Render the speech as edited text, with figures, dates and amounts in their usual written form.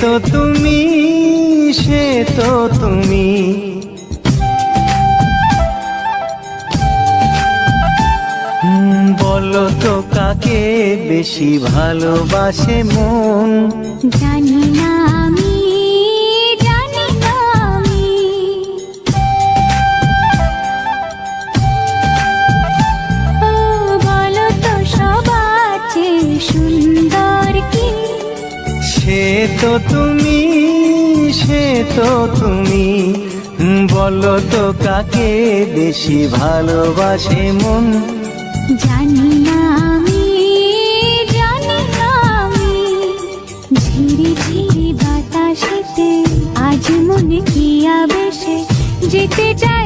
তো তুমি, সে তো তুমি। বলো তো কাকে বেশি ভালোবাসে মন? জানি না আমি, জানি না আমি। ও বলো তো সবার চেয়ে সুন্দর কি? সে তো তুমি, সে তো তুমি। বলো তো কাকে বেশি ভালোবাসে মন? জানি না আমি, জানি না আমি। ঝিরি ঝিরি বাতাসেতে আজ মনে কি আবেশে যেতে চাই